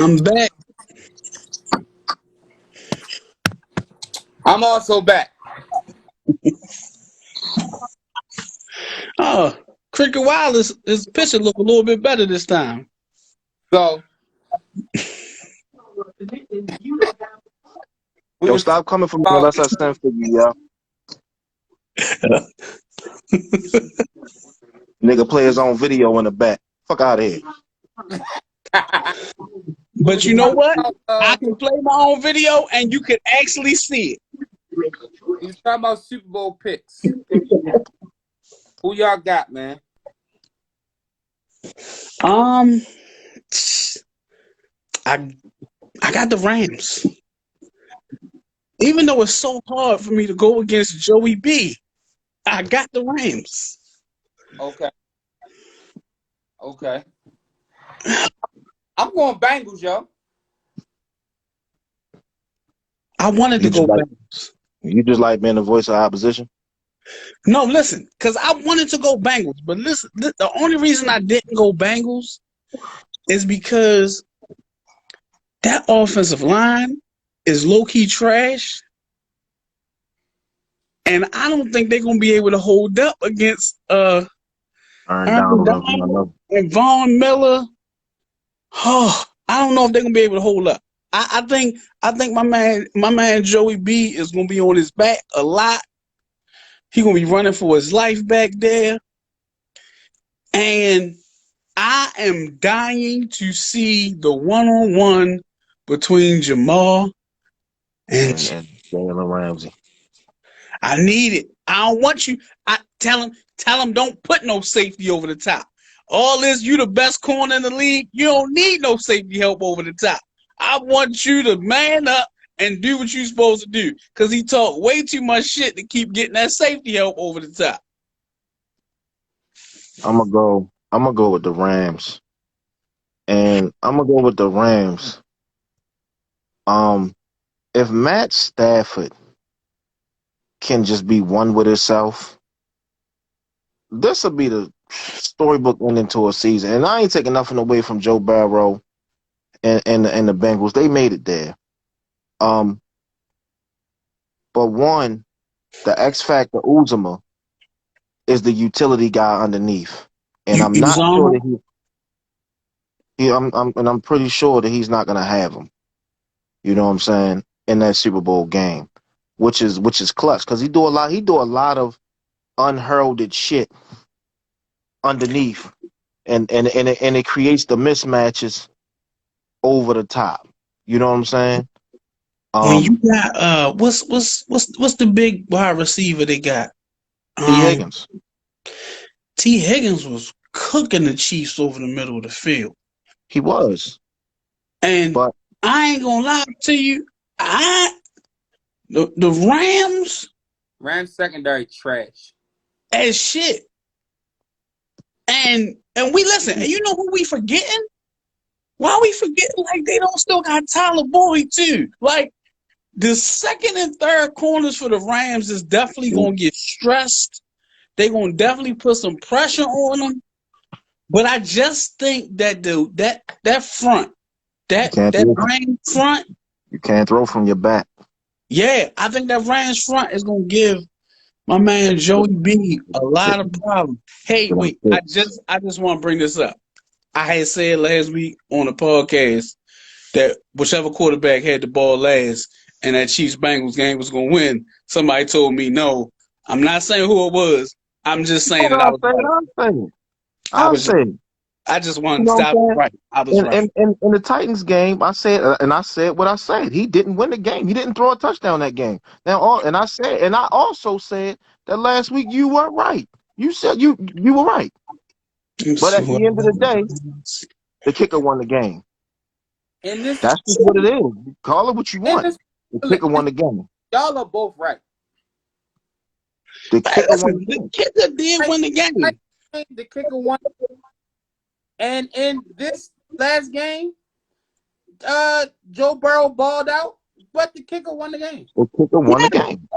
I'm back. I'm also back. Oh, Cricket Wireless, his picture look a little bit better this time. So we Yo, was talking stop coming for me about unless I send for you, yo. Nigga play his own video in the back. Fuck out of here. But you know what? I uh, can play my own video and you can actually see we was talking about Super Bowl picks. Who y'all got, man? it. I I got the Rams. Even though it's so hard for me to go against Joey B, I got the Rams. Okay. Okay. I'm going Bengals, yo. I wanted to You just go like Bengals. you just like being the voice of opposition. No, listen, because I wanted to go Bengals, but listen, the only reason I didn't go Bengals is because that offensive line is low key trash, and I don't think they're gonna be able to hold up against Aaron Aaron Donald and Von Donald Miller. and Von Miller. Oh, I don't know if they're gonna be able to hold up. I think my man Joey B is gonna be on his back a lot. He's gonna be running for his life back there, and I am dying to see the one-on-one between Jamal and and Jalen Ramsey. I need it. I don't want you. I tell him don't put no safety over the top. All this, you the best corner in the league. You don't need no safety help over the top. I want you to man up and do what you're supposed to do. Because he talked way too much shit to keep getting that safety help over the top. I'm gonna go with the Rams. And I'm gonna go with the Rams. Um, if Matt Stafford can just be one with himself, this will be the storybook ending to a season. And I ain't taking nothing away from Joe Burrow and the Bengals. They made it there. Um, but one, the X Factor Uzuma is the utility guy underneath, and I'm You was not on sure him? that I'm pretty sure that he's not gonna have him. You know what I'm saying, in that Super Bowl game, which is clutch because he do a lot of unheralded shit underneath, and it creates the mismatches over the top. You know what I'm saying? When you Um, got what's the big wide receiver they got? T Um, Higgins, T. Higgins was cooking the Chiefs over the middle of the field. he was, And but I ain't gonna lie to you, the Rams Rams secondary trash. as shit. And we listen, and you know who we forgetting? Why we forgetting like they don't still got Tyler Boyd too? Like the second and third corners for the Rams is definitely gonna get stressed. They gonna definitely put some pressure on them. But I just think that that front, you that can't that throw from, Rams front, you can't throw from your back. yeah, I think that Rams front is gonna give my man Joey B a lot of problems. Hey, wait, I just want to bring this up. I had said last week on the podcast that whichever quarterback had the ball last and that Chiefs Bengals game was gonna win. Somebody told me no. I'm not saying who it was. I'm just saying that I I'll was say it. right. I'll say it. I I'll was say it. I just You wanted to know stop what I'm right. I was saying? right. In the Titans game, I said what I said. He didn't win the game. He didn't throw a touchdown that game. And I also said that last week you were right. You said you were right. Let's But see at what the end of the day, the kicker won the game. In this, That's just what it is. Call it what you in want. this, The kicker won the game. y'all are both right. The Hey, kicker won listen, the the game. kicker did Right, win the right. game. The kicker won. And in this last game, Joe Burrow balled out, but the kicker won the game. The kicker won the game.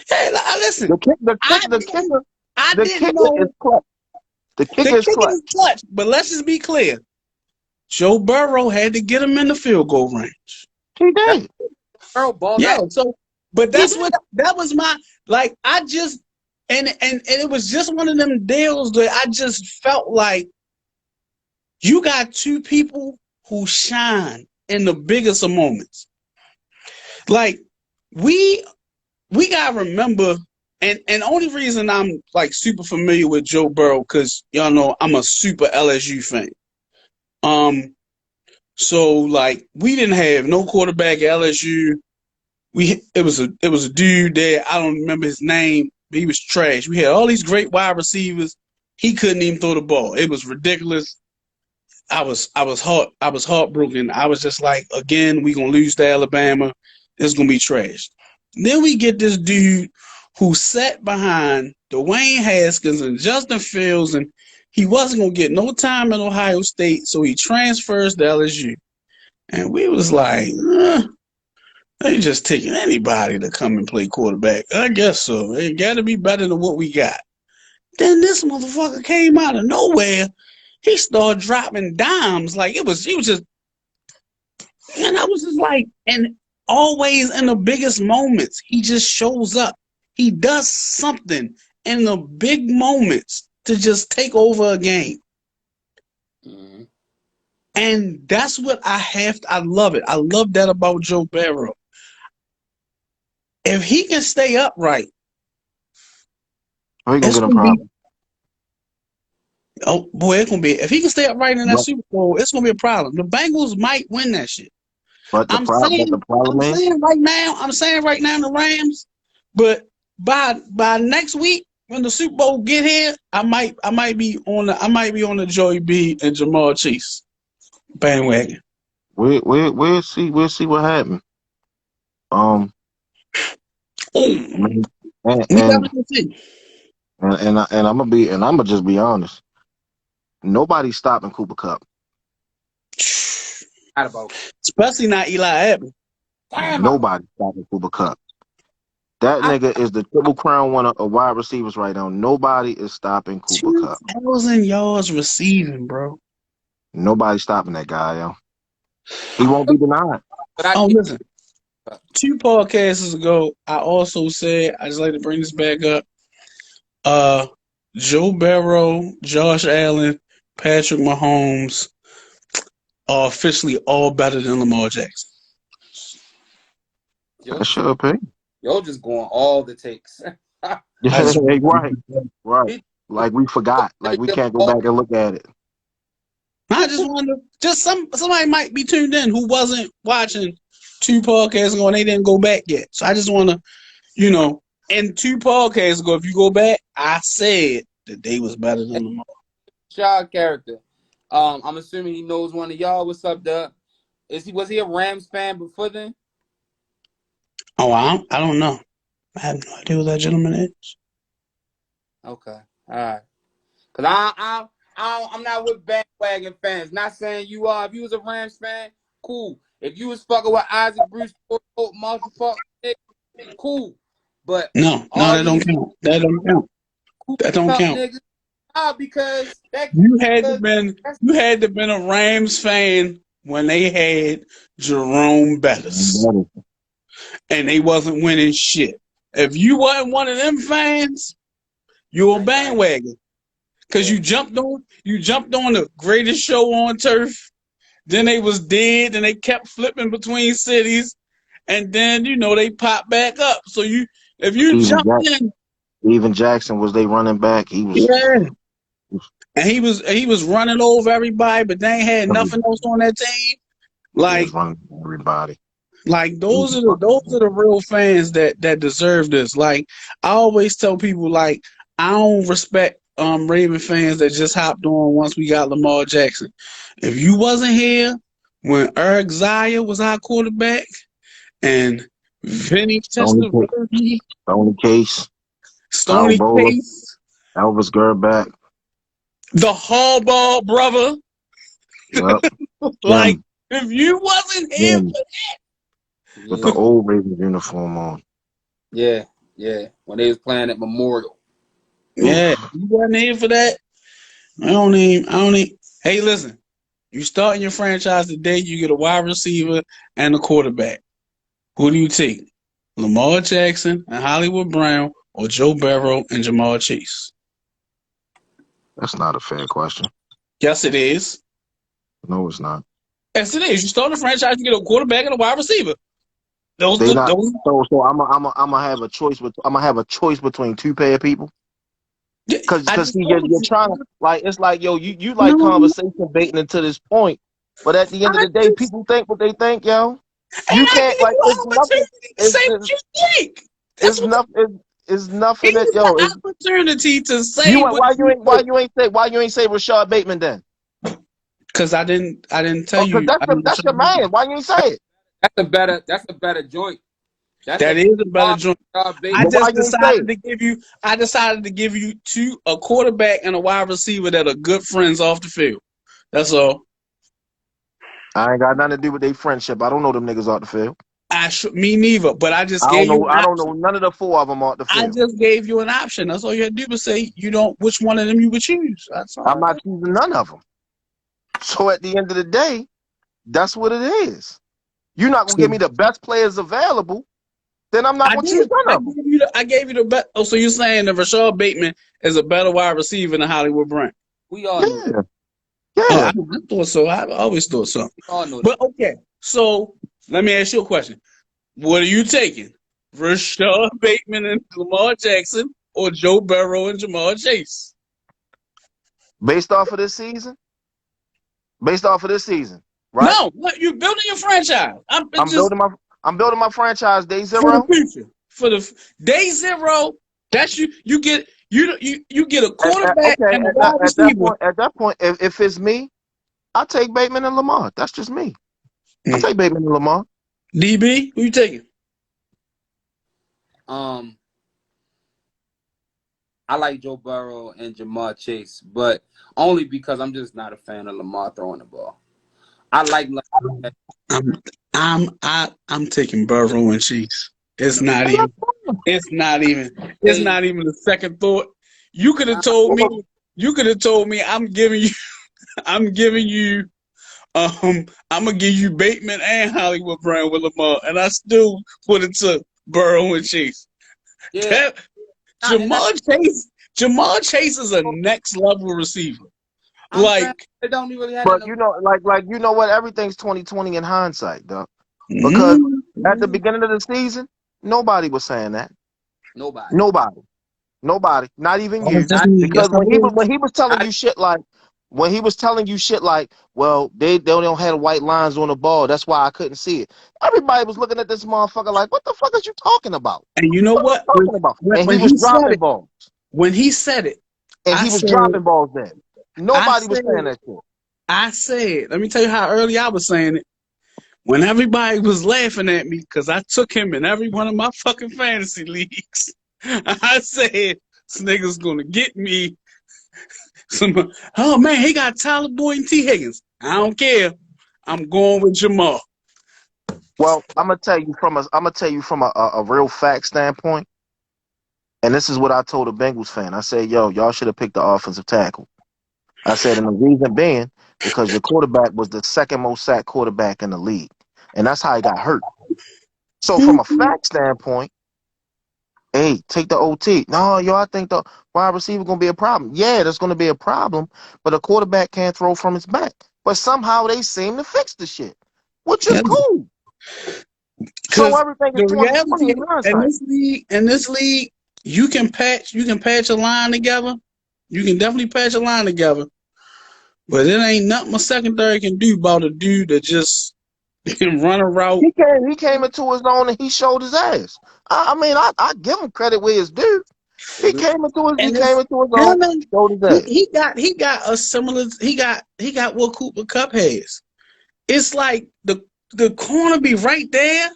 Hey, listen, The kick the kick I the didn't kicker I the didn't kicker is know clutch. The the kicker is kicker clutch. is clutch, but let's just be clear. Joe Burrow had to get him in the field goal range. He That did. girl balled Yeah, out. so but He that's did. what that was my like I just and it was just one of them deals that I just felt like you got two people who shine in the biggest of moments. Like we gotta remember and only reason I'm like super familiar with Joe Burrow because y'all know I'm a super LSU fan. So like we didn't have no quarterback at LSU. It was a dude there. I don't remember his name, but he was trash. We had all these great wide receivers. He couldn't even throw the ball. It was ridiculous. I was heartbroken. I was just like, again, we gonna lose to Alabama. It's gonna be trash. Then we get this dude who sat behind Dwayne Haskins and Justin Fields, and he wasn't gonna get no time at Ohio State, so he transfers to LSU. And we was like, they just taking anybody to come and play quarterback. I guess so. It got to be better than what we got. Then this motherfucker came out of nowhere. He started dropping dimes like he was just, and I was just like, and always in the biggest moments, he just shows up. He does something in the big moments to just take over a game. Mm-hmm. And that's what I love it. I love that about Joe Burrow. If he can stay upright, Oh, he gonna it's get a gonna be problem. oh boy, it's gonna be if he can stay upright in that But Super Bowl, it's gonna be a problem. The Bengals might win that shit. but the problem is I'm saying right now the Rams, but by next week when the Super Bowl get here, I might be on the Joey B and Jamal Chase bandwagon. we'll see what happens. Um, I Oh, mean, we definitely see. I'm gonna just be honest. Nobody's stopping Cooper Cup. Not about. Especially not Eli Apple. Damn. Nobody's stopping Cooper Cup. That I, nigga is the triple crown winner of wide receivers right now. Nobody is stopping Cooper Cup. 2,000 yards receiving, bro. Nobody's stopping that guy, yo. He won't be denied. but I Oh, get listen. 2 podcasts ago, I also said I just like to bring this back up. Joe Burrow, Josh Allen, Patrick Mahomes are officially all better than Lamar Jackson. That's your opinion. Yo just going all the takes. Right. Like we forgot. Like we can't go back and look at it. I just wonder, somebody might be tuned in who wasn't watching 2 podcasts ago and they didn't go back yet. So I just want to, and 2 podcasts ago, if you go back, I said that they was better than Lamar. Child character. I'm assuming he knows one of y'all. What's up, Doug? Was he a Rams fan before then? Oh, I don't know. I have no idea who that gentleman is. Okay, all right. Cause I'm not with bandwagon fans. Not saying you are. If you was a Rams fan, cool. If you was fucking with Isaac Bruce, Marshall Park, cool. But No, that don't count. That don't count. That don't count. Niggas, because you had to been a Rams fan when they had Jerome Bettis, and they wasn't winning shit. If you wasn't one of them fans, you a bandwagon. Cause you jumped on the greatest show on turf. Then they was dead, and they kept flipping between cities, and then they popped back up. So if you jumped in, Steven Jackson was they running back. He was and he was running over everybody, but they ain't had nothing else on that team. Like running everybody. Like those are the real fans that deserve this. Like I always tell people, like I don't respect Raven fans that just hopped on once we got Lamar Jackson. If you wasn't here when Eric Zaya was our quarterback and Vinny Testaverde, Stony Case, Elvis Gerback, the Harbaugh brother, like if you wasn't here for that, with the old Ravens uniform on. Yeah. When they was playing at Memorial. Yeah, you wasn't here for that. I don't even. Hey, listen, You start in your franchise today, you get a wide receiver and a quarterback. Who do you take? Lamar Jackson and Hollywood Brown, or Joe Burrow and Jamar Chase? That's not a fair question. Yes, it is. No, it's not. Yes, it is. You start a franchise, you get a quarterback and a wide receiver. Those, They not. those. So I'm gonna have a choice with. I'm gonna have a choice between two pair of people. Cause, I cause just see, told you're you. trying to like. It's like, yo, you like No, conversation baiting to this point, but at the end of I the day, just, people think what they think, yo. and You I can't gave like. you It's an nothing. opportunity to say what you think. That's It's what nothing. It's he's nothing that, the yo. It's opportunity to you. say what Why you you ain't? think. Why you ain't say Rashad Bateman then? Because I didn't tell Oh, cause you. I didn't that's your man. Why you ain't say it? That's a better joint. That's that a is a better better joint. I But Bateman. why just you ain't say decided it? to give you. I decided to give you a quarterback and a wide receiver that are good friends off the field. That's all. I ain't got nothing to do with their friendship. I don't know them niggas off the field. Me neither. But I just I don't gave you know. an I don't know option. none of the four of them off the I field. just gave you an option. That's all you had to do was say you don't. Which one of them you would choose? That's I'm all. not choosing none of them. So at the end of the day, that's what it is. You're not gonna So give me the best players available, then I'm not I gonna choose did. none I of them. gave you the. I gave you the bet. Oh, so you're saying that Rashad Bateman is a better wide receiver than Hollywood Brown? We all knew that. Yeah, Oh, yeah. I thought so. I always thought so. We all know that. But okay, so let me ask you a question. What are you taking? Rashad Bateman and Lamar Jackson, or Joe Burrow and Jamar Chase? Based off of this season, based off of this season, right? No, what you building your franchise? I'm I'm just building my I'm building my franchise day for the zero. future. For the day zero, that's you. You get a quarterback Okay, and a wide receiver. at that point, if it's me, I take Bateman and Lamar. That's just me. I take Bateman and Lamar. DB, who you taking? Um, I like Joe Burrow and Jamar Chase, but only because I'm just not a fan of Lamar throwing the ball. I like Lamar. I'm taking Burrow and Chase. It's not even. It's not even. It's Hey, not even a second thought. You could have nah, told me. You could have told me. I'm giving you. I'm giving you. I'm gonna give you Bateman and Hollywood Brown with Lamar, and I still would have took Burrow and Chase. yeah, That and I, Jamar Chase is a next level receiver. I'm saying Like, it don't really have But that. you know, like you know what? Everything's 2020 in hindsight, though. Because mm, at the beginning of the season, nobody was saying that. Nobody. Nobody. Nobody. Not even oh, you. just Not me. Yes, Because I was. when he was telling not you shit like when he was telling you shit like, well, they don't have white lines on the ball. That's why I couldn't see it. Everybody was looking at this motherfucker like, what the fuck is you talking about? And you know What are you what? talking about? And he When was he said dropping it, balls. when he said it, And I he was said, dropping balls then. I Nobody was said, saying that shit. I said. Let me tell you how early I was saying it. When everybody was laughing at me because I took him in every one of my fucking fantasy leagues, I said, this nigga's gonna get me some. Oh man, he got Tyler Boyd and T. Higgins. I don't care. I'm going with Jamal. Well, I'm gonna tell you from a real fact standpoint. And this is what I told a Bengals fan. I said, yo, y'all should have picked the offensive tackle. I said, and the reason being, because your quarterback was the second most sacked quarterback in the league. And that's how he got hurt. So from a fact standpoint, hey, take the OT. No, yo, I think the wide receiver going to be a problem. Yeah, there's going to be a problem, but a quarterback can't throw from his back. But somehow they seem to fix the shit, which is cool. So Because everything is the 2020 reality in hindsight. in this league, you can patch a line together. You can definitely patch a line together. But it ain't nothing a secondary can do about a dude that just can run a route. He came into his own and he showed his ass. I mean, I give him credit where it's due. He came into And his own, showed his ass. he got a similar he got what Cooper Cup has. It's like the corner be right there.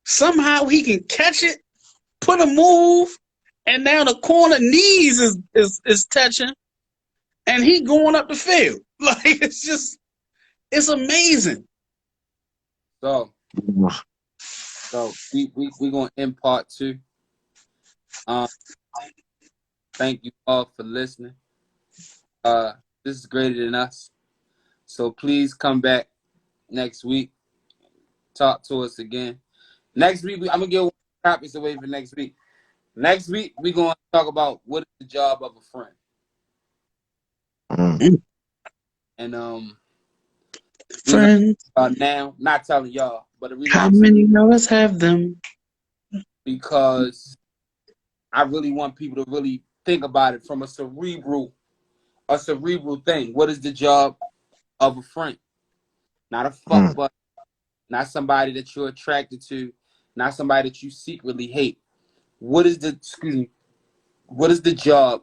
Somehow he can catch it, put a move, and now the corner knees is touching, and he going up the field. Like it's amazing. So we gonna end part 2. Thank you all for listening. This is Greater Than Us. So please come back next week. Talk to us again. Next week, I'm going to give topics away for next week. Next week, we're going to talk about what is the job of a friend. And Friends, now, not telling y'all, but the reason how I'm saying, many of us have them? because I really want people to really think about it from a cerebral thing. What is the job of a friend? Not a fuck buddy, not somebody that you're attracted to, not somebody that you secretly hate. What is the job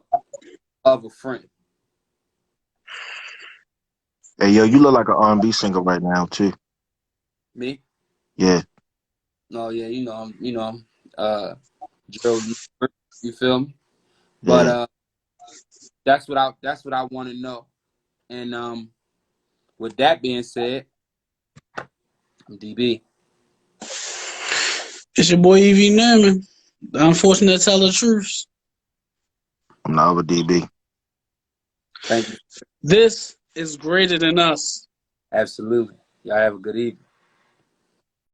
of a friend? Hey, yo, you look like an R&B singer right now too. Me? Yeah. Oh yeah, Gerald, you feel me? Yeah. But that's what I want to know. And with that being said, I'm DB. It's your boy Evie Newman. The unfortunate tell the truth. I'm the other DB. Thank you. This is greater than us. Absolutely. Y'all have a good evening.